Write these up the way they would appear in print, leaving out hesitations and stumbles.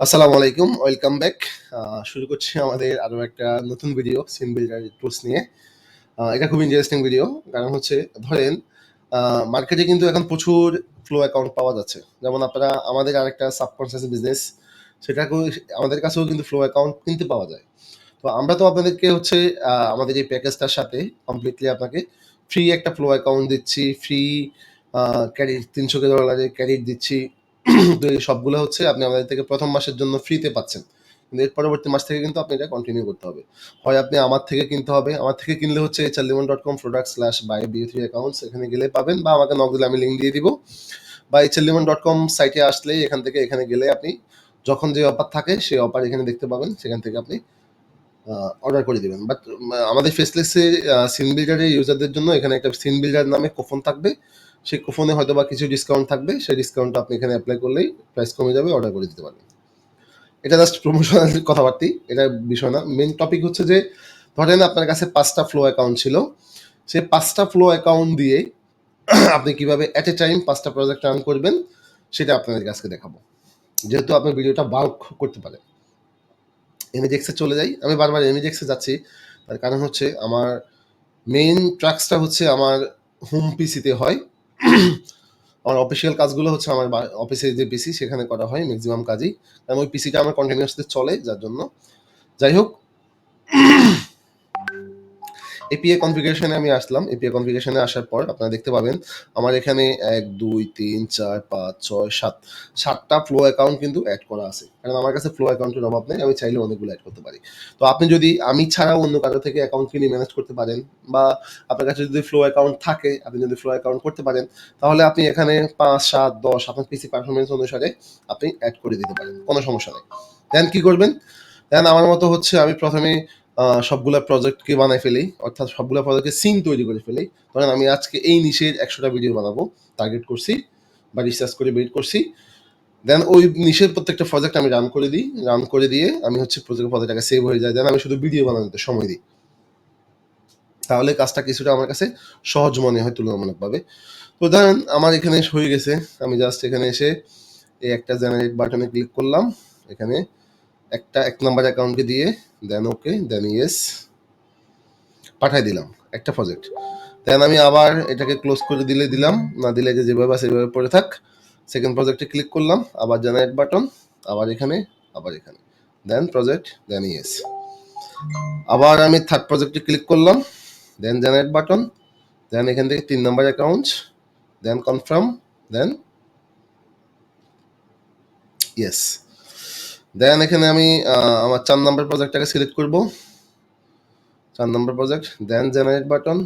আসসালামু আলাইকুম, welcome back. শুরু করছি আমাদের আরো একটা নতুন ভিডিও সিন বিল্ডার টুলস নিয়ে। এটা খুব ইন্টারেস্টিং ভিডিও। কারণ হচ্ছে ধরেন মার্কেটে কিন্তু এখন প্রচুর ফ্লো অ্যাকাউন্ট পাওয়া যাচ্ছে। যেমন আপনারা আমাদের আরেকটা সাবকন্সিয়াস বিজনেস সেটাকেও আমাদের কাছেও কিন্তু ফ্লো অ্যাকাউন্ট কিনতে পাওয়া যায়। তো আমরা তো আপনাদেরকে হচ্ছে আমাদের এই প্যাকেজটার সাথে কমপ্লিটলি আপনাকে ফ্রি একটা ফ্লো অ্যাকাউন্ট দিচ্ছি, ফ্রি ক্রেডিট $300 ক্রেডিট দিচ্ছি। তো এই সবগুলো হচ্ছে আপনি আমাদের থেকে প্রথম মাসের জন্য ফ্রিতে পাচ্ছেন। কিন্তু এর পরবর্তী মাস থেকে কিন্তু আপনি এটা কন্টিনিউ করতে হবে। হয় আপনি আমার থেকে কিনতে হবে, আমার থেকে কিনলে হচ্ছে hrlimon.com/buy-b3 অ্যাকাউন্টস এখানে গেলে পাবেন, বা আমাকে নক দিলে আমি লিঙ্ক দিয়ে দিব, বা hrlimon.com সাইটে আসলেই এখান থেকে এখানে গেলে আপনি যখন যে অফার থাকে সেই অফার এখানে দেখতে পাবেন, সেখান থেকে আপনি অর্ডার করে দিবেন। বাট আমাদের ফেসলেসে সিন বিল্ডারের ইউজারদের জন্য এখানে একটা সিন বিল্ডার নামে কুপন থাকবে। সেই কুপনে হয়তো বা কিছু ডিসকাউন্ট থাকবে, সেই ডিসকাউন্টটা আপনি এখানে অ্যাপ্লাই করলেই প্রাইস কমে যাবে, অর্ডার করে দিতে পারবেন। এটা জাস্ট প্রমোশনাল কথাবার্তি, এটা বিষয় না। মেন টপিক হচ্ছে যে ধরেন আপনার কাছে 5টা ফ্লো অ্যাকাউন্ট ছিল, সেই 5টা ফ্লো অ্যাকাউন্ট দিয়ে আপনি কিভাবে অ্যাট এ টাইম 5টা প্রজেক্ট রান করবেন সেটা আপনাদের কাছে দেখাবো। যেহেতু আপনি ভিডিওটা বাল্ক করতে পারেন। এমিজেক্সে চলে যাই, আমি বারবার এমিজেক্সে যাচ্ছি, তার কারণ হচ্ছে আমার মেইন ট্রাক্সটা হচ্ছে আমার হোম পিসিতে হয়। আমার অফিসিয়াল কাজগুলো হচ্ছে আমার অফিসে যে পিসি সেখানে করা হয় ম্যাক্সিমাম কাজই, কারণ ওই পিসিটা আমার কন্টিনিউয়াসলি চলে, যার জন্য। যাই হোক, এপিএ কনফিগারেশনে আমি আসলাম। এপিএ কনফিগারেশনে আসার পর আপনারা দেখতে পাবেন আমার এখানে 1 2 3 4 5 6 7 7টা ফ্লো অ্যাকাউন্ট কিন্তু অ্যাড করা আছে। কারণ আমার কাছে ফ্লো অ্যাকাউন্টের অভাব নেই, আমি চাইলে অনেকগুলো অ্যাড করতে পারি। তো আপনি যদি আমি ছাড়াও অন্য কারো থেকে অ্যাকাউন্ট কিনে ম্যানেজ করতে পারেন, বা আপনার কাছে যদি ফ্লো অ্যাকাউন্ট থাকে, আপনি যদি ফ্লো অ্যাকাউন্ট করতে পারেন, তাহলে আপনি এখানে 5 7 10 আপনার পিসি পারফরমেন্স অনুসারে আপনি অ্যাড করে দিতে পারেন, কোনো সমস্যা নেই। দেন কি করবেন, দেন আমার মতো হচ্ছে আমি প্রথমে সবগুলা প্রজেক্টকে বানাই ফেলি, অর্থাৎ সবগুলা প্রজেক্টের সিন তৈরি করে ফেলি। ধরেন আমি আজকে এই নিশের 100টা ভিডিও বানাবো টার্গেট করছি, বা রিসার্চ করে বের করছি। দেন ওই নিশের প্রত্যেকটা প্রজেক্ট আমি রান করে দিই, রান করে দিয়ে আমি হচ্ছে প্রজেক্টটা সেভ হয়ে যায়। দেন আমি শুধু ভিডিও বানানোতে সময় দিই, তাহলে কাজটা কিছুটা আমার কাছে সহজ মনে হয় তুলনামূলকভাবে। তো ধরেন আমার এখানে হয়ে গেছে, আমি জাস্ট এখানে এসে এই একটা জেনারেট বাটনে ক্লিক করলাম, এখানে একটা 1 নাম্বার অ্যাকাউন্টকে দিয়ে দেন ওকে, দেন ইয়েস পাঠাই দিলাম একটা প্রজেক্ট। দেন আমি আবার এটাকে ক্লোজ করে দিলাম, না দিলে যে যেভাবে আছে সেভাবে পড়ে থাক। সেকেন্ড প্রজেক্টে ক্লিক করলাম, আবার জেনারেট বাটন, আবার এখানে, আবার এখানে, দেন প্রজেক্ট, দেন ইয়েস। আবার আমি থার্ড প্রজেক্টে ক্লিক করলাম, দেন জেনারেট বাটন, দেন এখান থেকে 3 নাম্বার অ্যাকাউন্ট, দেন কনফার্ম, দেন ইয়েস। দেন এখানে আমি আমার 4 নাম্বার প্রজেক্টটাকে সিলেক্ট করব, 4 নাম্বার প্রজেক্ট, দেন জেনারেট বাটন,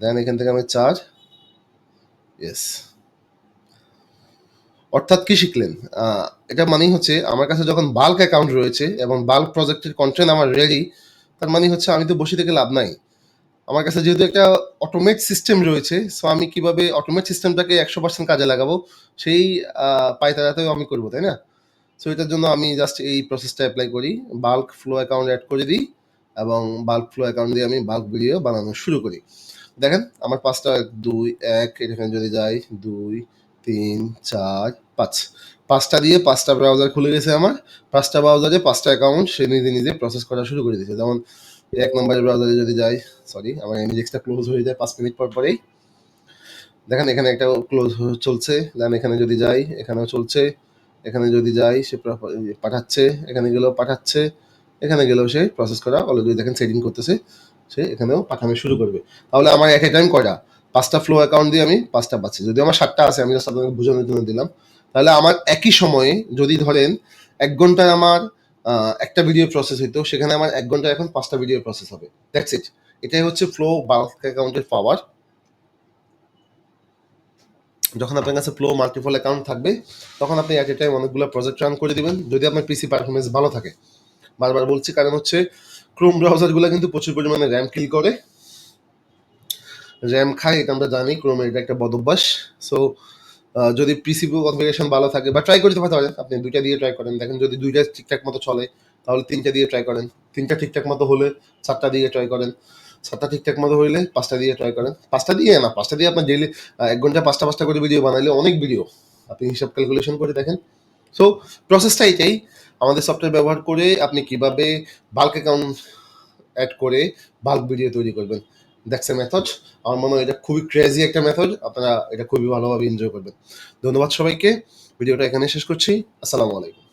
দেন এখান থেকে আমি 4, ইয়েস। অর্থাৎ কি শিখলেন, এটা মানেই হচ্ছে আমার কাছে যখন বাল্ক অ্যাকাউন্ট রয়েছে এবং বাল্ক প্রজেক্টের কন্টেন্ট আমার রেডি, তার মানে হচ্ছে আমি তো বসে থেকে লাভ নাই। আমার কাছে যেহেতু একটা অটোমেট সিস্টেম রয়েছে, সো আমি কিভাবে অটোমেট সিস্টেমটাকে 100% কাজে লাগাবো সেই পায়তারাতেও আমি করবো, তাই না? সো এটার জন্য আমি জাস্ট এই প্রসেসটা অ্যাপ্লাই করি, বাল্ক ফ্লো অ্যাকাউন্ট অ্যাড করে দিই, এবং বাল্ক ফ্লো অ্যাকাউন্ট দিয়ে আমি বাল্ক ভিডিও বানানো শুরু করি। দেখেন আমার 5টা 2 1 এখানে যদি যাই 2 3 4 5, 5টা দিয়ে 5টা ব্রাউজার খুলে গেছে আমার। 5টা ব্রাউজারে 5টা অ্যাকাউন্ট সে নিজে নিজে প্রসেস করা শুরু করে দিয়েছে। যেমন 1 নম্বরের ব্রাউজারে যদি যাই, সরি আমার এমএজেক্সটা ক্লোজ হয়ে যায় 5 মিনিট পর পরেই। দেখেন এখানে একটা ক্লোজ চলছে, দেন এখানে যদি যাই এখানেও চলছে, এখানে যদি যাই সে পাঠাচ্ছে, এখানে গেলেও পাঠাচ্ছে, এখানে গেলেও সে প্রসেস করা অলরেডি দেখেন সেটিং করতেছে, সে এখানেও পাঠানো শুরু করবে। তাহলে আমার এক টাইম কয়টা, 5টা ফ্লো অ্যাকাউন্ট দিয়ে আমি 5টা পাচ্ছি। যদি আমার 7টা আছে, আমি জাস্ট আপনাদের বোঝানোর জন্য দিলাম। তাহলে আমার একই সময়ে যদি ধরেন 1 ঘন্টায় আমার একটা ভিডিও প্রসেস হইতো, সেখানে আমার 1 ঘন্টায় এখন 5টা ভিডিও প্রসেস হবে। That's it. এটাই হচ্ছে ফ্লো বাল্ক অ্যাকাউন্টের পাওয়ার। যখন আপনার কাছে ফ্লো মাল্টিপল অ্যাকাউন্ট থাকবে, তখন আপনি অ্যাট এ টাইম অনেকগুলো প্রজেক্ট রান করে দিবেন, যদি আপনার পিসি পারফরমেন্স ভালো থাকে। বারবার বলছি, কারণ হচ্ছে ক্রোম ব্রাউজারগুলো কিন্তু প্রচুর পরিমাণে র্যাম কিল করে, র্যাম খায়, এটা আমরা জানি। ক্রোমের এটা একটা বদ অভ্যাস। সো যদি পিসি কনফিগারেশন ভালো থাকে, বা ট্রাই করতে পারেন, আপনি 2টা দিয়ে ট্রাই করেন, দেখেন যদি 2টা ঠিকঠাক মতো চলে তাহলে 3টা দিয়ে ট্রাই করেন, 3টা ঠিকঠাক মতো হলে 4টা দিয়ে ট্রাই করেন, 4টা ঠিকঠাক মতো হইলে 5টা দিয়ে ট্রাই করেন। 5টা দিয়ে না, 5টা দিয়ে আপনার ডেইলি 1 ঘন্টায় 5টা করে ভিডিও বানাইলে অনেক ভিডিও, আপনি হিসাব ক্যালকুলেশন করে দেখেন। সো প্রসেসটা এটাই। আমাদের সফটওয়্যার ব্যবহার করে আপনি কিভাবে বাল্ক অ্যাকাউন্ট অ্যাড করে বাল্ক ভিডিও তৈরি করবেন। That's a method. আমার মনে হয় এটা খুবই ক্রেজি একটা মেথড। আপনারা এটা খুবই ভালোভাবে এনজয় করবেন। ধন্যবাদ সবাইকে। ভিডিওটা এখানে শেষ করছি। আসসালামু আলাইকুম।